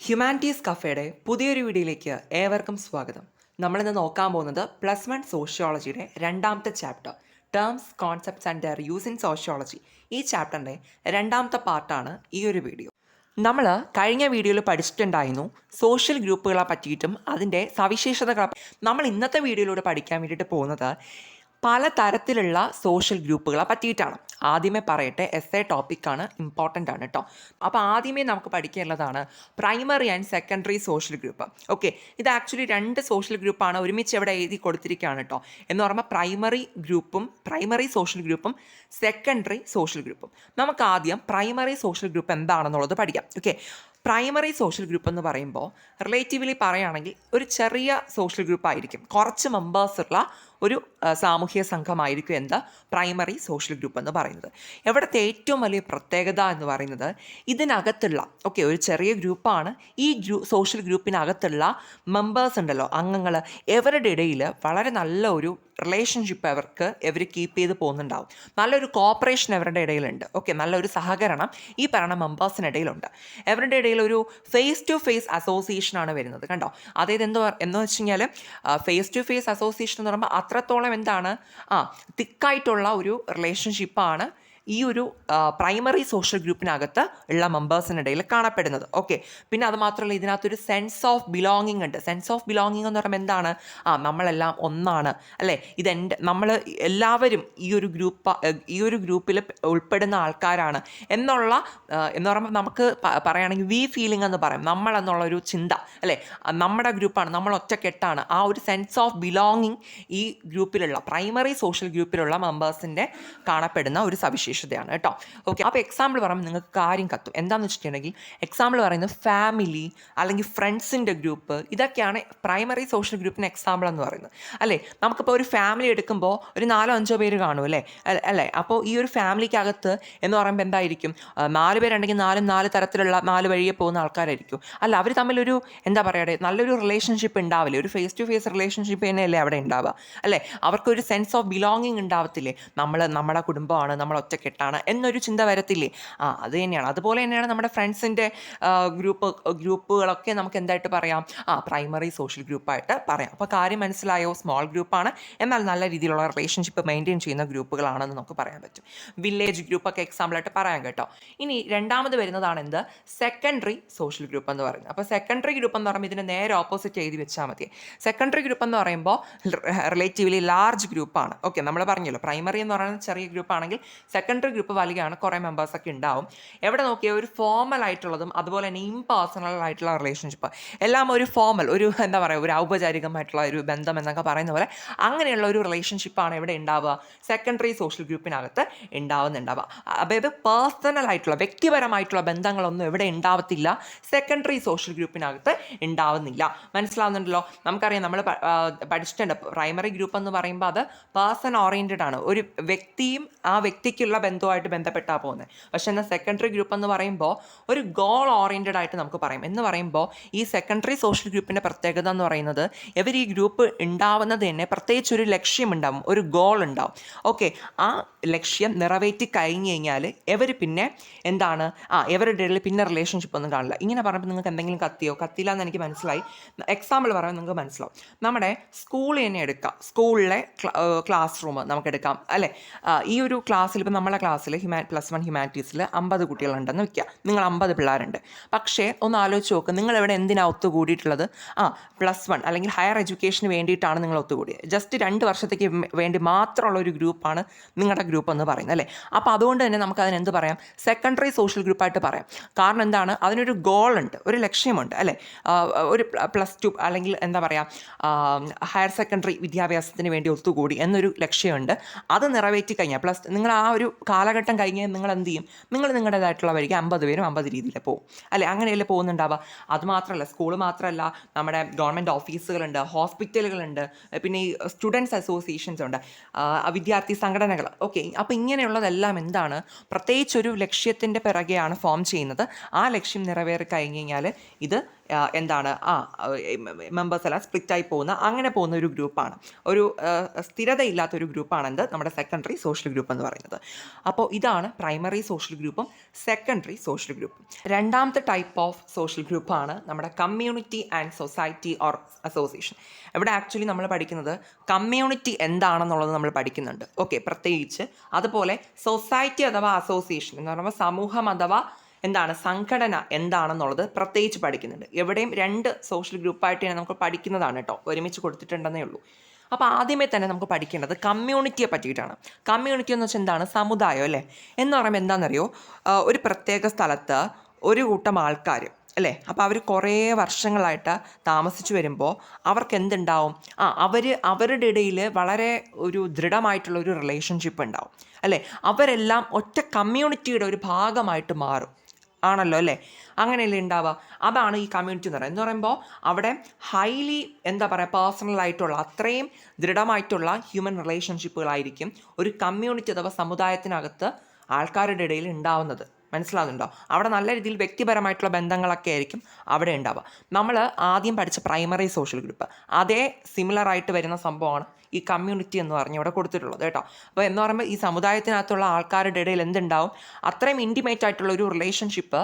Humanities കഫേയുടെ പുതിയൊരു വീഡിയോയിലേക്ക് ഏവർക്കും സ്വാഗതം. നമ്മളിന്ന് നോക്കാൻ പോകുന്നത് +1 സോഷ്യോളജിയുടെ രണ്ടാമത്തെ chapter terms concepts and their use in sociology. ഈ ചാപ്റ്ററിൻ്റെ രണ്ടാമത്തെ പാർട്ടാണ് ഈ ഒരു വീഡിയോ. നമ്മൾ കഴിഞ്ഞ വീഡിയോയിൽ പഠിച്ചിട്ടുണ്ടായിരുന്നു സോഷ്യൽ ഗ്രൂപ്പുകളെ പറ്റിയിട്ടും അതിൻ്റെ സവിശേഷതകളെ. നമ്മൾ ഇന്നത്തെ വീഡിയോയിലൂടെ പഠിക്കാൻ വേണ്ടിയിട്ട് പോകുന്നത് പല തരത്തിലുള്ള സോഷ്യൽ ഗ്രൂപ്പുകളെ പറ്റിയിട്ടാണ്. ആദ്യമേ പറയട്ടെ, എസ് എ ടോപ്പിക്കാണ്, ഇമ്പോർട്ടൻ്റ് ആണ് കേട്ടോ. അപ്പോൾ ആദ്യമേ നമുക്ക് പഠിക്കാനുള്ളതാണ് primary and secondary social group. Okay, ഇത് ആക്ച്വലി രണ്ട് സോഷ്യൽ ഗ്രൂപ്പാണ് ഒരുമിച്ച് ഇവിടെ എഴുതി കൊടുത്തിരിക്കുകയാണ് കേട്ടോ. എന്ന് പറയുമ്പോൾ പ്രൈമറി സോഷ്യൽ ഗ്രൂപ്പും സെക്കൻഡറി സോഷ്യൽ ഗ്രൂപ്പും. നമുക്ക് ആദ്യം പ്രൈമറി സോഷ്യൽ ഗ്രൂപ്പ് എന്താണെന്നുള്ളത് പഠിക്കാം. ഓക്കെ, പ്രൈമറി സോഷ്യൽ ഗ്രൂപ്പ് എന്ന് പറയുമ്പോൾ റിലേറ്റീവ്ലി പറയുകയാണെങ്കിൽ ഒരു ചെറിയ സോഷ്യൽ ഗ്രൂപ്പ് ആയിരിക്കും, കുറച്ച് മെമ്പേഴ്സുള്ള ഒരു സാമൂഹ്യ സംഘമായിരിക്കും എന്താ പ്രൈമറി സോഷ്യൽ ഗ്രൂപ്പ് എന്ന് പറയുന്നത്. ഇവിടുത്തെ ഏറ്റവും വലിയ പ്രത്യേകത എന്ന് പറയുന്നത് ഇതിനകത്തുള്ള ഒരു ചെറിയ ഗ്രൂപ്പാണ്. ഈ സോഷ്യൽ ഗ്രൂപ്പിനകത്തുള്ള മെമ്പേഴ്സ് ഉണ്ടല്ലോ, അംഗങ്ങൾ, ഇവരുടെ ഇടയിൽ വളരെ നല്ല ഒരു റിലേഷൻഷിപ്പ് ഇവർ കീപ്പ് ചെയ്ത് പോകുന്നുണ്ടാവും. നല്ലൊരു കോപ്പറേഷൻ അവരുടെ ഇടയിലുണ്ട്. നല്ലൊരു സഹകരണം ഈ പറയുന്ന മെമ്പേഴ്സിനിടയിലുണ്ട്. ഇവരുടെ ഇടയിൽ ഒരു ഫേസ് ടു ഫേസ് അസോസിയേഷനാണ് വരുന്നത്. കണ്ടോ, അതായത് എന്ന് വെച്ച് കഴിഞ്ഞാൽ ഫേസ് ടു ഫേസ് അസോസിയേഷൻ എന്ന് പറയുമ്പോൾ അത്രത്തോളം എന്താണ് തിക്കായിട്ടുള്ള ഒരു റിലേഷൻഷിപ്പാണ് ഈ ഒരു പ്രൈമറി സോഷ്യൽ ഗ്രൂപ്പിനകത്ത് ഉള്ള മെമ്പേഴ്സിനിടയിൽ കാണപ്പെടുന്നത്. പിന്നെ അത് മാത്രമല്ല, ഇതിനകത്തൊരു സെൻസ് ഓഫ് ബിലോങ്ങിങ് ഉണ്ട്. സെൻസ് ഓഫ് ബിലോങ്ങിങ് എന്ന് പറയുമ്പോൾ എന്താണ്, നമ്മളെല്ലാം ഒന്നാണ് അല്ലേ, നമ്മൾ എല്ലാവരും ഈ ഒരു ഗ്രൂപ്പിൽ ഉൾപ്പെടുന്ന ആൾക്കാരാണ് എന്ന് പറയുമ്പോൾ നമുക്ക് പറയുകയാണെങ്കിൽ വി ഫീലിംഗ് എന്ന് പറയും. നമ്മളെന്നുള്ളൊരു ചിന്ത അല്ലേ, നമ്മുടെ ഗ്രൂപ്പാണ്, നമ്മൾ ഒറ്റക്കെട്ടാണ്. ആ ഒരു സെൻസ് ഓഫ് ബിലോങ്ങിങ് ഈ ഗ്രൂപ്പിലുള്ള പ്രൈമറി സോഷ്യൽ ഗ്രൂപ്പിലുള്ള മെമ്പേഴ്സിൻ്റെ കാണപ്പെടുന്ന ഒരു സവിശേഷതയാണ് കേട്ടോ. അപ്പോൾ എക്സാമ്പിൾ പറയുമ്പോൾ നിങ്ങൾക്ക് കാര്യം കത്തും. എന്താണെന്ന് വെച്ചിട്ടുണ്ടെങ്കിൽ എക്സാമ്പിൾ പറയുന്നത് ഫാമിലി അല്ലെങ്കിൽ ഫ്രണ്ട്സിൻ്റെ ഗ്രൂപ്പ്, ഇതൊക്കെയാണ് പ്രൈമറി സോഷ്യൽ ഗ്രൂപ്പിന് എക്സാമ്പിൾ എന്ന് പറയുന്നത് അല്ലേ. നമുക്കിപ്പോൾ ഒരു ഫാമിലി എടുക്കുമ്പോൾ ഒരു 4-5 പേര് കാണും അല്ലേ. അപ്പോൾ ഈ ഒരു ഫാമിലിക്കകത്ത് എന്ന് പറയുമ്പോൾ എന്തായിരിക്കും, 4 പേരുണ്ടെങ്കിൽ 4 തരത്തിലുള്ള 4 വഴിയെ പോകുന്ന ആൾക്കാരായിരിക്കും. അല്ല, അവർ തമ്മിലൊരു നല്ലൊരു റിലേഷൻഷിപ്പ് ഉണ്ടാവില്ലേ, ഒരു ഫേസ് ടു ഫേസ് റിലേഷൻഷിപ്പ് തന്നെയല്ലേ അവിടെ ഉണ്ടാവുക അല്ലേ. അവർക്കൊരു സെൻസ് ഓഫ് ബിലോങ്ങിങ് ഉണ്ടാവത്തില്ലേ, നമ്മുടെ കുടുംബമാണ്, നമ്മൾ ഒറ്റക്കെട്ടാണ് എന്നൊരു ചിന്ത വരത്തില്ലേ. അത് തന്നെയാണ്. അതുപോലെ തന്നെയാണ് നമ്മുടെ ഫ്രണ്ട്സിൻ്റെ ഗ്രൂപ്പുകളൊക്കെ നമുക്ക് എന്തായിട്ട് പറയാം, പ്രൈമറി സോഷ്യൽ ഗ്രൂപ്പായിട്ട് പറയാം. അപ്പോൾ കാര്യം മനസ്സിലായോ, സ്മോൾ ഗ്രൂപ്പാണ്, എന്നാൽ നല്ല രീതിയിലുള്ള റിലേഷൻഷിപ്പ് മെയിൻറ്റെയിൻ ചെയ്യുന്ന ഗ്രൂപ്പുകളാണെന്ന് നമുക്ക് പറയാൻ പറ്റും. വില്ലേജ് ഗ്രൂപ്പൊക്കെ എക്സാമ്പിളായിട്ട് പറയാം കേട്ടോ. ഇനി രണ്ടാമത് വരുന്നതാണ് എന്ത്, സെക്കൻഡറി സോഷ്യൽ ഗ്രൂപ്പ് എന്ന് പറയുന്നത്. അപ്പോൾ സെക്കൻഡറി ഗ്രൂപ്പ് എന്ന് പറയുമ്പോൾ ഇതിന് നേരെ ഓപ്പോസിറ്റ് എഴുതി വെച്ചാൽ മതി. സെക്കൻഡറി ഗ്രൂപ്പ് എന്ന് പറയുമ്പോൾ റിലേറ്റീവ്ലി ലാർജ് ഗ്രൂപ്പാണ്. നമ്മൾ പറഞ്ഞല്ലോ പ്രൈമറി എന്ന് പറയുന്നത് ചെറിയ ഗ്രൂപ്പാണെങ്കിൽ സെക്കൻഡറി ഗ്രൂപ്പ് വലിയാണ്, കുറേ മെമ്പേഴ്സൊക്കെ ഉണ്ടാവും. എവിടെ നോക്കിയാൽ ഒരു ഫോമൽ ആയിട്ടുള്ളതും അതുപോലെ തന്നെ ഇംപേഴ്സണൽ ആയിട്ടുള്ള റിലേഷൻഷിപ്പ് എല്ലാം ഒരു ഫോമൽ, ഒരു ഒരു ഔപചാരികമായിട്ടുള്ള ഒരു ബന്ധം എന്നൊക്കെ പറയുന്ന പോലെ അങ്ങനെയുള്ള ഒരു റിലേഷൻഷിപ്പാണ് ഇവിടെ ഉണ്ടാവുക, സെക്കൻഡറി സോഷ്യൽ ഗ്രൂപ്പിനകത്ത് ഉണ്ടാവുന്നുണ്ടാവുക. അതായത് പേഴ്സണൽ ആയിട്ടുള്ള വ്യക്തിപരമായിട്ടുള്ള ബന്ധങ്ങളൊന്നും ഇവിടെ ഉണ്ടാവത്തില്ല, സെക്കൻഡറി സോഷ്യൽ ഗ്രൂപ്പിനകത്ത് ഉണ്ടാവുന്നില്ല. മനസ്സിലാവുന്നുണ്ടല്ലോ. നമുക്കറിയാം, നമ്മൾ പഠിച്ചിട്ടുണ്ട് പ്രൈമറി ഗ്രൂപ്പ് എന്ന് പറയുമ്പോൾ അത് പേഴ്സൺ ഓറിയൻറ്റഡ് ആണ്, ഒരു വ്യക്തിയും ആ വ്യക്തിക്കുള്ള ബന്ധവുമായിട്ട് ബന്ധപ്പെട്ടാണ് പോകുന്നത്. പക്ഷേ എന്നാൽ സെക്കൻഡറി ഗ്രൂപ്പ് എന്ന് പറയുമ്പോൾ ഒരു ഗോൾ ഓറിയൻറ്റഡ് ആയിട്ട് നമുക്ക് പറയാം. എന്ന് പറയുമ്പോൾ ഈ സെക്കൻഡറി സോഷ്യൽ ഗ്രൂപ്പിൻ്റെ പ്രത്യേകത എന്ന് പറയുന്നത് ഇവർ ഈ ഗ്രൂപ്പ് ഉണ്ടാവുന്നത് തന്നെ പ്രത്യേകിച്ച് ഒരു ലക്ഷ്യമുണ്ടാവും, ഒരു ഗോൾ ഉണ്ടാവും. ആ ലക്ഷ്യം നിറവേറ്റി കഴിഞ്ഞ് കഴിഞ്ഞാൽ ഇവർ പിന്നെ എന്താണ്, ഇവരുടെ ഇടയിൽ പിന്നെ റിലേഷൻഷിപ്പ് ഒന്നും കാണില്ല. ഇങ്ങനെ പറയുമ്പോൾ നിങ്ങൾക്ക് എന്തെങ്കിലും കത്തിയില്ല എന്ന് എനിക്ക് മനസ്സിലായി. എക്സാമ്പിൾ പറയുമ്പോൾ നിങ്ങൾക്ക് മനസ്സിലാവും. നമ്മുടെ സ്കൂളിൽ തന്നെ എടുക്കാം, സ്കൂളിലെ ക്ലാസ് റൂം നമുക്ക് എടുക്കാം അല്ലേ. ഈ ഒരു ക്ലാസ്സിൽ ഇപ്പോൾ നമ്മളെ ക്ലാസ്സിൽ +1 ഹ്യൂമാനിറ്റീസിൽ 50 കുട്ടികളുണ്ടെന്ന് വയ്ക്കുക, നിങ്ങൾ 50 പിള്ളേരുണ്ട്. പക്ഷേ ഒന്ന് ആലോചിച്ച് നോക്ക്, നിങ്ങളിവിടെ എന്തിനാണ് ഒത്തുകൂടിയിട്ടുള്ളത്? +1 അല്ലെങ്കിൽ ഹയർ എഡ്യൂക്കേഷന് വേണ്ടിയിട്ടാണ് നിങ്ങൾ ഒത്തുകൂടിയത്. ജസ്റ്റ് 2 വർഷത്തേക്ക് വേണ്ടി മാത്രമുള്ള ഒരു ഗ്രൂപ്പാണ് നിങ്ങളുടെ ഗ്രൂപ്പ് എന്ന് പറയുന്നത് അല്ലേ. അപ്പോൾ അതുകൊണ്ട് തന്നെ നമുക്കതിന് എന്ത് പറയാം, സെക്കൻഡറി സോഷ്യൽ ഗ്രൂപ്പായിട്ട് പറയാം. കാരണം എന്താണ്, അതിനൊരു ഗോളുണ്ട്, ഒരു ലക്ഷ്യമുണ്ട് അല്ലേ. ഒരു +2 അല്ലെങ്കിൽ ഹയർ സെക്കൻഡറി വിദ്യാഭ്യാസത്തിന് വേണ്ടി ഒത്തുകൂടി എന്നൊരു ലക്ഷ്യമുണ്ട്. അത് നിറവേറ്റി കഴിഞ്ഞാൽ നിങ്ങൾ ആ ഒരു കാലഘട്ടം കഴിഞ്ഞാൽ നിങ്ങൾ എന്ത് ചെയ്യും, നിങ്ങൾ നിങ്ങളുടേതായിട്ടുള്ള വഴിക്ക് 50 പേരും 50 രീതിയിൽ പോകും അല്ലേ. അങ്ങനെയല്ലേ പോകുന്നുണ്ടാവുക. അതുമാത്രമല്ല, സ്കൂൾ മാത്രമല്ല, നമ്മുടെ ഗവൺമെൻറ് ഓഫീസുകളുണ്ട്, ഹോസ്പിറ്റലുകളുണ്ട്, പിന്നെ ഈ സ്റ്റുഡൻസ് അസോസിയേഷൻസ് ഉണ്ട്, വിദ്യാർത്ഥി സംഘടനകൾ. അപ്പോൾ ഇങ്ങനെയുള്ളതെല്ലാം എന്താണ്, പ്രത്യേകിച്ചൊരു ലക്ഷ്യത്തിൻ്റെ പിറകെയാണ് ഫോം ചെയ്യുന്നത്. ആ ലക്ഷ്യം നിറവേറി കഴിഞ്ഞ് കഴിഞ്ഞാൽ ഇത് എന്താണ് മെമ്പേഴ്സ് എല്ലാം സ്പ്ലിറ്റായി അങ്ങനെ പോകുന്ന ഒരു ഗ്രൂപ്പാണ്. ഒരു സ്ഥിരതയില്ലാത്തൊരു ഗ്രൂപ്പാണ് നമ്മുടെ സെക്കൻഡറി സോഷ്യൽ ഗ്രൂപ്പ് എന്ന് പറയുന്നത്. അപ്പോൾ ഇതാണ് പ്രൈമറി സോഷ്യൽ ഗ്രൂപ്പും സെക്കൻഡറി സോഷ്യൽ ഗ്രൂപ്പും. രണ്ടാമത്തെ ടൈപ്പ് ഓഫ് സോഷ്യൽ ഗ്രൂപ്പാണ് നമ്മുടെ community and society or association. ഇവിടെ ആക്ച്വലി നമ്മൾ പഠിക്കുന്നത് കമ്മ്യൂണിറ്റി എന്താണെന്നുള്ളത് നമ്മൾ പഠിക്കുന്നുണ്ട്. ഓക്കെ, പ്രത്യേകിച്ച് അതുപോലെ സൊസൈറ്റി അഥവാ അസോസിയേഷൻ എന്ന് പറയുമ്പോൾ സമൂഹം അഥവാ എന്താണ് സംഘടന എന്താണെന്നുള്ളത് പ്രത്യേകിച്ച് പഠിക്കുന്നുണ്ട്. എവിടെയും രണ്ട് സോഷ്യൽ ഗ്രൂപ്പായിട്ട് നമുക്ക് പഠിക്കുന്നതാണ് കേട്ടോ, ഒരുമിച്ച് കൊടുത്തിട്ടുണ്ടെന്നേ ഉള്ളൂ. അപ്പോൾ ആദ്യമേ തന്നെ നമുക്ക് പഠിക്കേണ്ടത് കമ്മ്യൂണിറ്റിയെ പറ്റിയിട്ടാണ്. കമ്മ്യൂണിറ്റി എന്ന് വെച്ചാൽ എന്താണ്? സമുദായം അല്ലേ. എന്ന് പറയുമ്പോൾ എന്താണെന്നറിയോ, ഒരു പ്രത്യേക സ്ഥലത്ത് ഒരു കൂട്ടം ആൾക്കാർ അല്ലേ, അപ്പോൾ അവർ കുറേ വർഷങ്ങളായിട്ട് താമസിച്ചു വരുമ്പോൾ അവർക്ക് എന്തുണ്ടാവും? അവരുടെ ഇടയിൽ വളരെ ഒരു ദൃഢമായിട്ടുള്ള ഒരു റിലേഷൻഷിപ്പ് ഉണ്ടാവും അല്ലേ. അവരെല്ലാം ഒറ്റ കമ്മ്യൂണിറ്റിയുടെ ഒരു ഭാഗമായിട്ട് മാറും ആണല്ലോ അല്ലേ. അങ്ങനെയല്ലേ ഉണ്ടാവുക. അതാണ് ഈ കമ്മ്യൂണിറ്റി എന്ന് പറയുന്നത്. എന്ന് പറയുമ്പോൾ അവിടെ ഹൈലി എന്താ പറയുക പേഴ്സണലായിട്ടുള്ള അത്രയും ദൃഢമായിട്ടുള്ള ഹ്യൂമൻ റിലേഷൻഷിപ്പുകളായിരിക്കും ഒരു കമ്മ്യൂണിറ്റി അഥവാ സമുദായത്തിനകത്ത് ആൾക്കാരുടെ ഇടയിൽ ഉണ്ടാവുന്നത്. മനസ്സിലാവുന്നുണ്ടോ? അവിടെ നല്ല രീതിയിൽ വ്യക്തിപരമായിട്ടുള്ള ബന്ധങ്ങളൊക്കെ ആയിരിക്കും അവിടെ ഉണ്ടാവുക. നമ്മൾ ആദ്യം പഠിച്ച പ്രൈമറി സോഷ്യൽ ഗ്രൂപ്പ് അതേ സിമിലർ ആയിട്ട് വരുന്ന സംഭവമാണ് ഈ കമ്മ്യൂണിറ്റി എന്ന് പറഞ്ഞ് ഇവിടെ കൊടുത്തിട്ടുള്ളത് കേട്ടോ. അപ്പോൾ എന്ന് പറയുമ്പോൾ ഈ സമുദായത്തിനകത്തുള്ള ആൾക്കാരുടെ ഇടയിൽ എന്തുണ്ടാവും? അത്രയും ഇൻറ്റിമേറ്റ് ആയിട്ടുള്ള ഒരു റിലേഷൻഷിപ്പ്,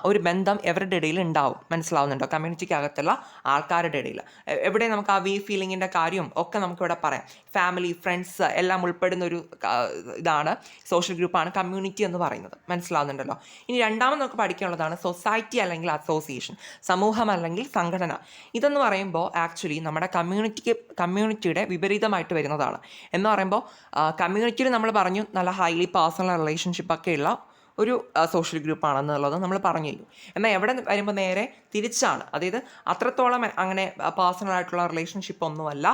ഒരു ബന്ധം അവരുടെ ഇടയിൽ ഉണ്ടാവും. മനസ്സിലാവുന്നുണ്ടോ? കമ്മ്യൂണിറ്റിക്കകത്തുള്ള ആൾക്കാരുടെ ഇടയിൽ എവിടെ നമുക്ക് ആ ഫീലിങ്ങിൻ്റെ കാര്യവും ഒക്കെ നമുക്കിവിടെ പറയാം. ഫാമിലി, ഫ്രണ്ട്സ് എല്ലാം ഉൾപ്പെടുന്ന ഒരു ഇതാണ് സോഷ്യൽ ഗ്രൂപ്പാണ് കമ്മ്യൂണിറ്റി എന്ന് പറയുന്നത്. മനസ്സിലാവുന്നുണ്ടല്ലോ. ഇനി രണ്ടാമത് നമുക്ക് പഠിക്കാനുള്ളതാണ് സൊസൈറ്റി അല്ലെങ്കിൽ അസോസിയേഷൻ, സമൂഹം അല്ലെങ്കിൽ സംഘടന. ഇതെന്ന് പറയുമ്പോൾ ആക്ച്വലി നമ്മുടെ കമ്മ്യൂണിറ്റിയുടെ വിപരീതമായിട്ട് വരുന്നതാണ്. എന്ന് പറയുമ്പോൾ കമ്മ്യൂണിറ്റിയിൽ നമ്മൾ പറഞ്ഞു നല്ല ഹൈലി പേഴ്സണൽ റിലേഷൻഷിപ്പൊക്കെ ഉള്ള ഒരു സോഷ്യൽ ഗ്രൂപ്പാണെന്നുള്ളത് നമ്മൾ പറഞ്ഞു കഴിഞ്ഞു. എന്നാൽ എവിടെ വരുമ്പോൾ നേരെ തിരിച്ചാണ്. അതായത് അത്രത്തോളം അങ്ങനെ പേഴ്സണലായിട്ടുള്ള റിലേഷൻഷിപ്പ് ഒന്നുമല്ല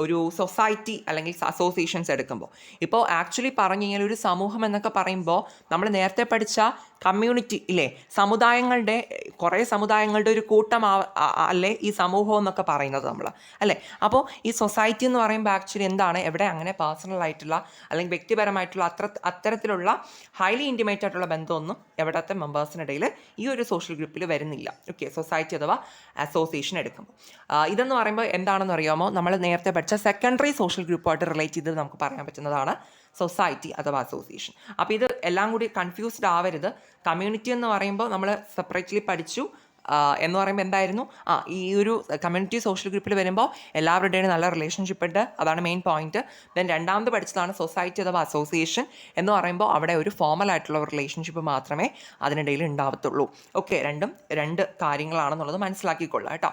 ഒരു സൊസൈറ്റി അല്ലെങ്കിൽ അസോസിയേഷൻസ് എടുക്കുമ്പോൾ. ഇപ്പോൾ ആക്ച്വലി പറഞ്ഞു കഴിഞ്ഞാൽ ഒരു സമൂഹം എന്നൊക്കെ പറയുമ്പോൾ നമ്മൾ നേരത്തെ പഠിച്ച കമ്മ്യൂണിറ്റി ഇല്ലേ, സമുദായങ്ങളുടെ കുറേ സമുദായങ്ങളുടെ ഒരു കൂട്ടം അല്ലേ ഈ സമൂഹം എന്നൊക്കെ പറയുന്നത് നമ്മൾ അല്ലേ. അപ്പോൾ ഈ സൊസൈറ്റി എന്ന് പറയുമ്പോൾ ആക്ച്വലി എന്താണ്, എവിടെ അങ്ങനെ പേഴ്സണലായിട്ടുള്ള അല്ലെങ്കിൽ വ്യക്തിപരമായിട്ടുള്ള അത്തരത്തിലുള്ള ഹൈലി ഇൻറ്റിമേറ്റ് ആയിട്ടുള്ള ബന്ധമൊന്നും എവിടത്തെ മെമ്പേഴ്സിനിടയിൽ ഈ ഒരു സോഷ്യൽ ഗ്രൂപ്പിൽ വരുന്നില്ല. ഓക്കെ, സൊസൈറ്റി അഥവാ അസോസിയേഷൻ എടുക്കുമ്പോൾ ഇതെന്ന് പറയുമ്പോൾ എന്താണെന്ന് അറിയാമോ, നമ്മൾ നേരത്തെ പഠിച്ച സെക്കൻഡറി സോഷ്യൽ ഗ്രൂപ്പുമായിട്ട് റിലേറ്റ് ചെയ്ത് നമുക്ക് പറയാൻ പറ്റുന്നതാണ് സൊസൈറ്റി അഥവാ അസോസിയേഷൻ. അപ്പോൾ ഇത് എല്ലാം കൂടി കൺഫ്യൂസ്ഡ് ആവരുത്. കമ്മ്യൂണിറ്റി എന്ന് പറയുമ്പോൾ നമ്മൾ സെപ്പറേറ്റ്ലി പഠിച്ചു എന്ന് പറയുമ്പോൾ എന്തായിരുന്നു, ഈ ഒരു കമ്മ്യൂണിറ്റി സോഷ്യൽ ഗ്രൂപ്പിൽ വരുമ്പോൾ എല്ലാവരുടെയും നല്ല റിലേഷൻഷിപ്പ് ഉണ്ട്, അതാണ് മെയിൻ പോയിന്റ്. ദെൻ രണ്ടാമത് പഠിച്ചതാണ് സൊസൈറ്റി അഥവാ അസോസിയേഷൻ എന്ന് പറയുമ്പോൾ അവിടെ ഒരു ഫോമൽ ആയിട്ടുള്ള റിലേഷൻഷിപ്പ് മാത്രമേ അതിനിടയിൽ ഉണ്ടാവത്തുള്ളൂ. ഓക്കെ, രണ്ടും രണ്ട് കാര്യങ്ങളാണെന്നുള്ളത് മനസ്സിലാക്കിക്കൊള്ളുക കേട്ടോ.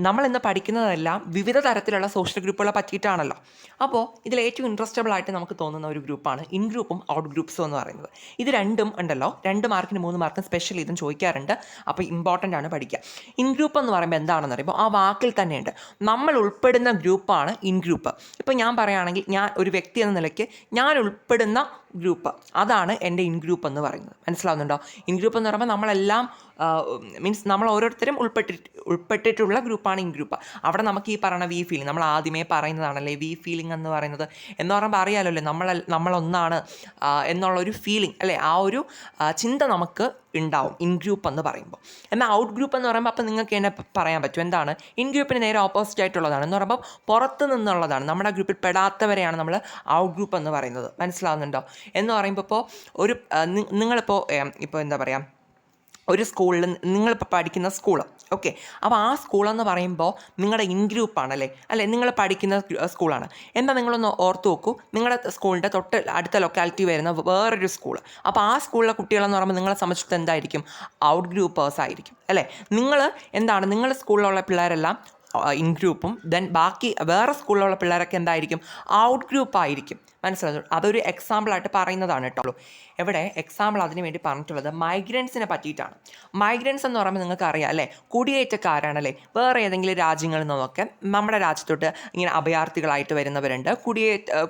നമ്മളിന്ന് പഠിക്കുന്നതെല്ലാം വിവിധ തരത്തിലുള്ള സോഷ്യൽ ഗ്രൂപ്പുകളെ പറ്റിയിട്ടാണല്ലോ. അപ്പോൾ ഇതിൽ ഏറ്റവും ഇൻട്രസ്റ്റബിൾ ആയിട്ട് നമുക്ക് തോന്നുന്ന ഒരു ഗ്രൂപ്പാണ് ഇൻ ഗ്രൂപ്പും ഔട്ട് ഗ്രൂപ്പ്സും എന്ന് പറയുന്നത്. ഇത് രണ്ടും ഉണ്ടല്ലോ, 2 മാർക്കിന് 3 മാർക്കിന് സ്പെഷ്യൽ ഇതും ചോദിക്കാറുണ്ട്. അപ്പോൾ ഇമ്പോർട്ടൻ്റ് ആണ് പഠിക്കുക. ഇൻ ഗ്രൂപ്പ് എന്ന് പറയുമ്പോൾ എന്താണെന്ന് പറയുമ്പോൾ ആ വാക്കിൽ തന്നെയുണ്ട്, നമ്മൾ ഉൾപ്പെടുന്ന ഗ്രൂപ്പാണ് ഇൻ ഗ്രൂപ്പ്. ഇപ്പോൾ ഞാൻ പറയുകയാണെങ്കിൽ ഞാൻ ഒരു വ്യക്തി എന്ന നിലയ്ക്ക് ഞാൻ ഉൾപ്പെടുന്ന ഗ്രൂപ്പ്, അതാണ് എൻ്റെ ഇൻ ഗ്രൂപ്പ് എന്ന് പറയുന്നത്. മനസ്സിലാവുന്നുണ്ടോ? ഇൻ ഗ്രൂപ്പ് എന്ന് പറയുമ്പോൾ നമ്മളെല്ലാം മീൻസ് നമ്മൾ ഓരോരുത്തരും ഉൾപ്പെട്ടിട്ടുള്ള ഗ്രൂപ്പാണ് ഇൻ ഗ്രൂപ്പ്. അവിടെ നമുക്ക് ഈ പറയുന്ന ഫീലിംഗ് നമ്മൾ ആദ്യമേ പറയുന്നതാണല്ലേ ഫീലിംഗ് എന്ന് പറയുന്നത്. എന്ന് പറയുമ്പോൾ അറിയാമല്ലോ നമ്മളൊന്നാണ് എന്നുള്ളൊരു ഫീലിംഗ് അല്ലേ, ആ ഒരു ചിന്ത നമുക്ക് ഉണ്ടാവും ഇൻ ഗ്രൂപ്പ് എന്ന് പറയുമ്പോൾ. എന്നാൽ ഔട്ട് ഗ്രൂപ്പ് എന്ന് പറയുമ്പോൾ അപ്പോൾ നിങ്ങൾക്ക് എന്നെ പറയാൻ പറ്റും എന്താണ്, ഇൻ ഗ്രൂപ്പിന് നേരെ ഓപ്പോസിറ്റ് ആയിട്ടുള്ളതാണ്. എന്ന് പറയുമ്പോൾ പുറത്ത് നിന്നുള്ളതാണ്, നമ്മുടെ ഗ്രൂപ്പിൽ പെടാത്തവരെയാണ് നമ്മൾ ഔട്ട് ഗ്രൂപ്പ് എന്ന് പറയുന്നത്. മനസ്സിലാവുന്നുണ്ടോ? എന്ന് പറയുമ്പോൾ ഇപ്പോൾ ഒരു നിങ്ങളിപ്പോൾ ഇപ്പോൾ എന്താ പറയുക, ഒരു സ്കൂളിൽ നിങ്ങളിപ്പോൾ പഠിക്കുന്ന സ്കൂൾ, ഓക്കെ, അപ്പോൾ ആ സ്കൂളെന്ന് പറയുമ്പോൾ നിങ്ങളുടെ ഇൻ ഗ്രൂപ്പാണല്ലേ, അല്ലേ, നിങ്ങൾ പഠിക്കുന്ന സ്കൂളാണ്. എന്നാൽ നിങ്ങളൊന്ന് ഓർത്ത് നോക്കൂ, നിങ്ങളുടെ സ്കൂളിൻ്റെ തൊട്ട് അടുത്ത ലൊക്കാലിറ്റി വരുന്ന വേറൊരു സ്കൂൾ, അപ്പോൾ ആ സ്കൂളിലെ കുട്ടികളെന്ന് പറയുമ്പോൾ നിങ്ങളെ സംബന്ധിച്ചിട്ട് എന്തായിരിക്കും, ഔട്ട് ഗ്രൂപ്പേഴ്സ് ആയിരിക്കും അല്ലേ. നിങ്ങൾ എന്താണ്, നിങ്ങളുടെ സ്കൂളിലുള്ള പിള്ളേരെല്ലാം ഇൻ ഗ്രൂപ്പും ദെൻ ബാക്കി വേറെ സ്കൂളിലുള്ള പിള്ളേരൊക്കെ എന്തായിരിക്കും, ഔട്ട് ഗ്രൂപ്പായിരിക്കും. മനസ്സിലാകും? അതൊരു എക്സാമ്പിളായിട്ട് പറയുന്നതാണ് കേട്ടോ. ഇവിടെ എക്സാമ്പിൾ അതിന് വേണ്ടി പറഞ്ഞിട്ടുള്ളത് മൈഗ്രൻസിനെ പറ്റിയിട്ടാണ്. മൈഗ്രൻസ് എന്ന് പറയുമ്പോൾ നിങ്ങൾക്ക് അറിയാം അല്ലേ, കുടിയേറ്റക്കാരാണല്ലേ, വേറെ ഏതെങ്കിലും രാജ്യങ്ങളിൽ നിന്നൊക്കെ നമ്മുടെ രാജ്യത്തോട്ട് ഇങ്ങനെ അഭയാർത്ഥികളായിട്ട് വരുന്നവരുണ്ട്,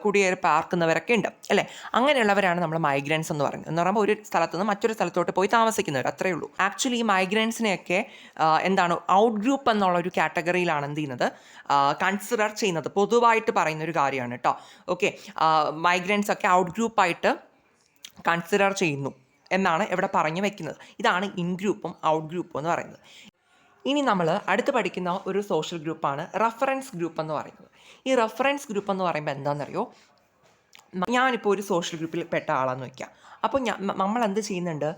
കുടിയേറി പാർക്കുന്നവരൊക്കെ ഉണ്ട് അല്ലേ. അങ്ങനെയുള്ളവരാണ് നമ്മൾ മൈഗ്രൻസ് എന്ന് പറയുന്നത്. എന്ന് പറയുമ്പോൾ ഒരു സ്ഥലത്ത് നിന്ന് മറ്റൊരു സ്ഥലത്തോട്ട് പോയി താമസിക്കുന്നവർ, അത്രയേ ഉള്ളൂ. ആക്ച്വലി ഈ മൈഗ്രൻസിനെയൊക്കെ എന്താണ് ഔട്ട് ഗ്രൂപ്പ് എന്നുള്ളൊരു കാറ്റഗറിയിലാണ് എന്ത് ചെയ്യുന്നത്, കൺസിഡർ ചെയ്യുന്നത്. പൊതുവായിട്ട് പറയുന്നൊരു കാര്യമാണ് കേട്ടോ. ഓക്കെ, മൈഗ്രൻസ് ഒക്കെ ഔട്ട് ഗ്രൂപ്പായിട്ട് കൺസിഡർ ചെയ്യുന്നു എന്നാണ് ഇവിടെ പറഞ്ഞു വയ്ക്കുന്നത്. ഇതാണ് ഇൻ ഗ്രൂപ്പും ഔട്ട് ഗ്രൂപ്പും എന്ന് പറയുന്നത്. ഇനി നമ്മൾ അടുത്ത് പഠിക്കുന്ന ഒരു സോഷ്യൽ ഗ്രൂപ്പാണ് റഫറൻസ് ഗ്രൂപ്പ് എന്ന് പറയുന്നത്. ഈ റഫറൻസ് ഗ്രൂപ്പ് എന്ന് പറയുമ്പോൾ എന്താണെന്നറിയോ, ഞാനിപ്പോൾ ഒരു സോഷ്യൽ ഗ്രൂപ്പിൽ പെട്ട ആളാന്ന് വയ്ക്കാം. അപ്പോൾ നമ്മൾ എന്ത് ചെയ്യുന്നുണ്ട്,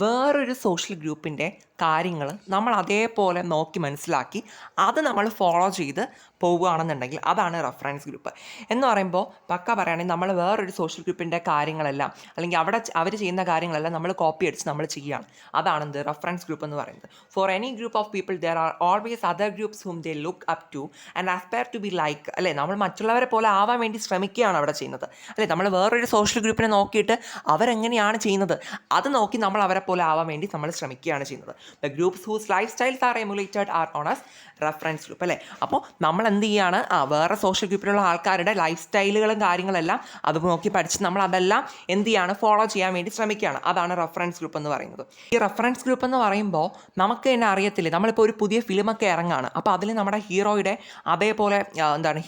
വേറൊരു സോഷ്യൽ ഗ്രൂപ്പിൻ്റെ കാര്യങ്ങൾ നമ്മൾ അതേപോലെ നോക്കി മനസ്സിലാക്കി അത് നമ്മൾ ഫോളോ ചെയ്ത് പോവുകയാണെന്നുണ്ടെങ്കിൽ അതാണ് റെഫറൻസ് ഗ്രൂപ്പ് എന്ന് പറയുമ്പോൾ. പക്ക പറയുകയാണെങ്കിൽ നമ്മൾ വേറൊരു സോഷ്യൽ ഗ്രൂപ്പിൻ്റെ കാര്യങ്ങളെല്ലാം അല്ലെങ്കിൽ അവർ ചെയ്യുന്ന കാര്യങ്ങളെല്ലാം നമ്മൾ കോപ്പി അടിച്ച് നമ്മൾ ചെയ്യുകയാണ്. അതാണ് എന്ത് റെഫറൻസ് ഗ്രൂപ്പ് എന്ന് പറയുന്നത്. For any group of people there are always other groups whom they look up to and aspire to be like. അല്ലേ, നമ്മൾ മറ്റുള്ളവരെ പോലെ ആവാൻ വേണ്ടി ശ്രമിക്കുകയാണ് അവിടെ ചെയ്യുന്നത്. അല്ലേ, നമ്മൾ വേറൊരു സോഷ്യൽ ഗ്രൂപ്പിനെ നോക്കിയിട്ട് അവരെങ്ങനെയാണ് ചെയ്യുന്നത് അത് നോക്കി നമ്മൾ അവരെ പോലെ ആവാൻ വേണ്ടി നമ്മൾ ശ്രമിക്കുകയാണ് ചെയ്യുന്നത്. The groups whose lifestyles are emulated are known as reference group. അല്ലേ, അപ്പോൾ നമ്മൾ എന്ത് ചെയ്യുകയാണ്, വേറെ സോഷ്യൽ ഗ്രൂപ്പിലുള്ള ആൾക്കാരുടെ ലൈഫ് സ്റ്റൈലുകളും കാര്യങ്ങളെല്ലാം അത് നോക്കി പഠിച്ച് നമ്മൾ അതെല്ലാം എന്ത് ചെയ്യാണ്, ഫോളോ ചെയ്യാൻ വേണ്ടി ശ്രമിക്കുകയാണ്. അതാണ് റെഫറൻസ് ഗ്രൂപ്പ് എന്ന് പറയുന്നത്. ഈ റെഫറൻസ് ഗ്രൂപ്പ് എന്ന് പറയുമ്പോൾ നമുക്ക് തന്നെ അറിയത്തില്ലേ, നമ്മളിപ്പോൾ ഒരു പുതിയ ഫിലിമൊക്കെ ഇറങ്ങുകയാണ്. അപ്പോൾ അതിൽ നമ്മുടെ ഹീറോയുടെ അതേപോലെ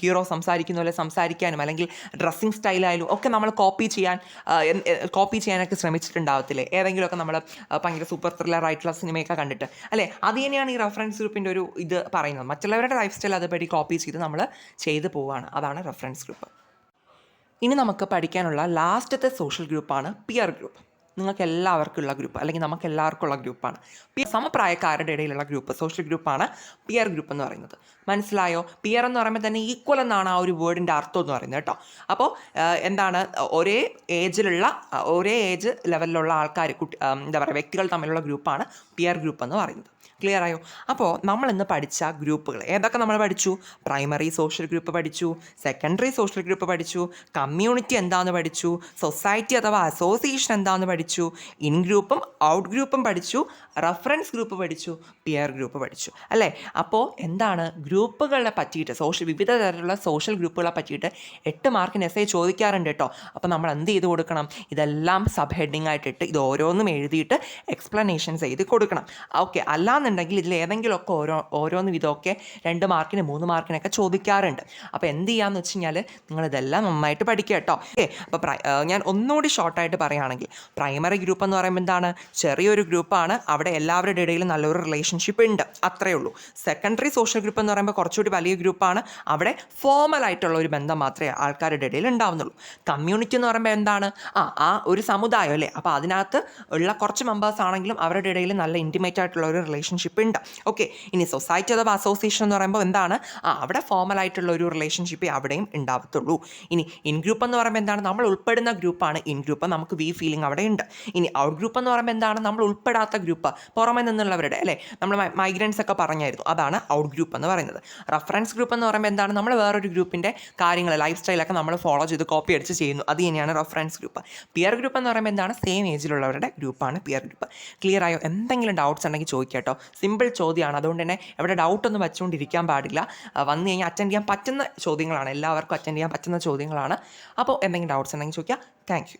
ഹീറോ സംസാരിക്കുന്ന പോലെ സംസാരിക്കാനും അല്ലെങ്കിൽ ഡ്രസ്സിങ് സ്റ്റൈലായാലും ഒക്കെ നമ്മൾ കോപ്പി ചെയ്യാനൊക്കെ ശ്രമിച്ചിട്ടുണ്ടാവത്തില്ലേ. ഏതെങ്കിലുമൊക്കെ നമ്മൾ ഭയങ്കര സൂപ്പർ ത്രില്ലർ ആയിട്ടുള്ള സിനിമയൊക്കെ കണ്ടിട്ട്. അല്ലേ, അത് തന്നെയാണ് ഈ റെഫറൻസ് ഗ്രൂപ്പിൻ്റെ ഒരു ഇത് പറയുന്നത്. മറ്റുള്ളവരുടെ ലൈഫ് സ്റ്റൈൽ അതുപടി കോപ്പി ചെയ്ത് നമ്മൾ ചെയ്തു പോവുകയാണ്. അതാണ് റെഫറൻസ് ഗ്രൂപ്പ്. ഇനി നമുക്ക് പഠിക്കാനുള്ള ലാസ്റ്റത്തെ സോഷ്യൽ ഗ്രൂപ്പാണ് പിയർ ഗ്രൂപ്പ്. നിങ്ങൾക്ക് എല്ലാവർക്കും ഉള്ള ഗ്രൂപ്പ് അല്ലെങ്കിൽ നമുക്ക് എല്ലാവർക്കും ഉള്ള ഗ്രൂപ്പാണ്. സമപ്രായക്കാരുടെ ഇടയിലുള്ള ഗ്രൂപ്പ് സോഷ്യൽ ഗ്രൂപ്പാണ് പിയർ ഗ്രൂപ്പ് എന്ന് പറയുന്നത്. മനസ്സിലായോ? പിയർ എന്ന് പറയുമ്പോൾ തന്നെ ഈക്വൽ എന്നാണ് ആ ഒരു വേർഡിൻ്റെ അർത്ഥം എന്ന് പറയുന്നത് കേട്ടോ. അപ്പോൾ എന്താണ്, ഒരേ ഏജ് ലെവലിലുള്ള ആൾക്കാർ, എന്താ പറയുക, വ്യക്തികൾ തമ്മിലുള്ള ഗ്രൂപ്പാണ് പിയർ ഗ്രൂപ്പ് എന്ന് പറയുന്നത്. ക്ലിയർ ആയോ? അപ്പോൾ നമ്മൾ ഇന്ന് പഠിച്ച ഗ്രൂപ്പുകൾ ഏതൊക്കെ നമ്മൾ പഠിച്ചു? പ്രൈമറി സോഷ്യൽ ഗ്രൂപ്പ് പഠിച്ചു, സെക്കൻഡറി സോഷ്യൽ ഗ്രൂപ്പ് പഠിച്ചു, കമ്മ്യൂണിറ്റി എന്താണെന്ന് പഠിച്ചു, സൊസൈറ്റി അഥവാ അസോസിയേഷൻ എന്താണെന്ന് പഠിച്ചു, ഇൻ ഗ്രൂപ്പും ഔട്ട് ഗ്രൂപ്പും പഠിച്ചു, റെഫറൻസ് ഗ്രൂപ്പ് പഠിച്ചു, പിയർ ഗ്രൂപ്പ് പഠിച്ചു. അല്ലേ, അപ്പോൾ എന്താണ് ഗ്രൂപ്പുകളെ പറ്റിയിട്ട്, വിവിധ തരത്തിലുള്ള സോഷ്യൽ ഗ്രൂപ്പുകളെ പറ്റിയിട്ട് 8 മാർക്കിന് എസ്സേ ചോദിക്കാറുണ്ട് കേട്ടോ. അപ്പോൾ നമ്മൾ എന്ത് ചെയ്ത് കൊടുക്കണം, ഇതെല്ലാം സബ് ഹെഡിങ് ആയിട്ടിട്ട് ഇത് ഓരോന്നും എഴുതിയിട്ട് എക്സ്പ്ലനേഷൻസ് ചെയ്ത് കൊടുക്കണം. ഓക്കെ, അല്ലാന്നുണ്ടെങ്കിൽ ഇതിൽ ഏതെങ്കിലുമൊക്കെ ഓരോന്ന് വിധമൊക്കെ 2 മാർക്കിന് 3 മാർക്കിനൊക്കെ ചോദിക്കാറുണ്ട്. അപ്പോൾ എന്ത് ചെയ്യാമെന്ന് വെച്ച് കഴിഞ്ഞാൽ നിങ്ങളിതെല്ലാം നന്നായിട്ട് പഠിക്കുക കേട്ടോ. ഓക്കെ, അപ്പോൾ ഞാൻ ഒന്നുകൂടി ഷോർട്ടായിട്ട് പറയുകയാണെങ്കിൽ, പ്രൈമറി ഗ്രൂപ്പ് എന്ന് പറയുമ്പോൾ എന്താണ്, ചെറിയൊരു ഗ്രൂപ്പാണ്, അവിടെ എല്ലാവരുടെ ഇടയിലും നല്ലൊരു റിലേഷൻഷിപ്പ് ഉണ്ട്, അത്രയേ ഉള്ളൂ. സെക്കൻഡറി സോഷ്യൽ ഗ്രൂപ്പ് എന്ന് പറയുമ്പോൾ കുറച്ചുകൂടി വലിയ ഗ്രൂപ്പാണ്, അവിടെ ഫോമൽ ആയിട്ടുള്ള ഒരു ബന്ധം മാത്രമേ ആൾക്കാരുടെ ഇടയിൽ ഉണ്ടാവുന്നുള്ളൂ. കമ്മ്യൂണിറ്റി എന്ന് പറയുമ്പോൾ എന്താണ്, ആ ഒരു സമുദായം അല്ലേ, അപ്പോൾ അതിനകത്ത് ഉള്ള കുറച്ച് മെമ്പേഴ്സ് ആണെങ്കിലും അവരുടെ ഇടയിൽ നല്ല ഇൻറ്റിമേറ്റ് ആയിട്ടുള്ള ഒരു റിലേഷൻഷിപ്പ് ഉണ്ട്. ഓക്കെ, ഇനി സൊസൈറ്റി അഥവാ അസോസിയേഷൻ എന്ന് പറയുമ്പോൾ എന്താണ്, അവിടെ ഫോമൽ ആയിട്ടുള്ള ഒരു റിലേഷൻഷിപ്പേ അവിടെയും ഉണ്ടാവത്തുള്ളൂ. ഇനി ഇൻ ഗ്രൂപ്പ് എന്ന് പറയുമ്പോൾ എന്താണ്, നമ്മൾ ഉൾപ്പെടുന്ന ഗ്രൂപ്പാണ് ഇൻ ഗ്രൂപ്പ്, നമുക്ക് വി ഫീലിംഗ് അവിടെ ഉണ്ട്. ഇനി ഔട്ട് ഗ്രൂപ്പ് എന്ന് പറയുമ്പോൾ എന്താണ്, നമ്മൾ ഉൾപ്പെടാത്ത ഗ്രൂപ്പ്, പുറമെ നിന്നുള്ളവരുടെ, അല്ലേ, നമ്മൾ മൈഗ്രൻസ് ഒക്കെ പറഞ്ഞായിരുന്നു, അതാണ് ഔട്ട് ഗ്രൂപ്പ് എന്ന് പറയുന്നത്. റെഫറൻസ് ഗ്രൂപ്പ് എന്ന് പറയുമ്പോൾ എന്താണ്, നമ്മൾ വേറൊരു ഗ്രൂപ്പിൻ്റെ കാര്യങ്ങൾ ലൈഫ് സ്റ്റൈലൊക്കെ നമ്മൾ ഫോളോ ചെയ്ത് കോപ്പി അടിച്ച് ചെയ്യുന്നു, അത് തന്നെയാണ് റെഫറൻസ് ഗ്രൂപ്പ്. പിയർ ഗ്രൂപ്പ് എന്ന് പറയുമ്പോൾ എന്താണ്, സെയിം ഏജിലുള്ളവരുടെ ഗ്രൂപ്പാണ് പിയർ ഗ്രൂപ്പ്. ക്ലിയർ ആയോ? എന്തെങ്കിലും ഡൗട്ട്സ് ഉണ്ടെങ്കിൽ ചോദിക്കാം കേട്ടോ. സിമ്പിൾ ചോദ്യമാണ്, അതുകൊണ്ട് തന്നെ എവിടെ ഡൗട്ടൊന്നും വെച്ചുകൊണ്ടിരിക്കാൻ പാടില്ല. വന്നു കഴിഞ്ഞാൽ അറ്റൻഡ് ചെയ്യാൻ പറ്റുന്ന ചോദ്യങ്ങളാണ്, എല്ലാവർക്കും അറ്റൻഡ് ചെയ്യാൻ പറ്റുന്ന ചോദ്യങ്ങളാണ്. അപ്പോൾ എന്തെങ്കിലും ഡൗട്ട്സ് ഉണ്ടെങ്കിൽ ചോദിക്കുക. Thank you.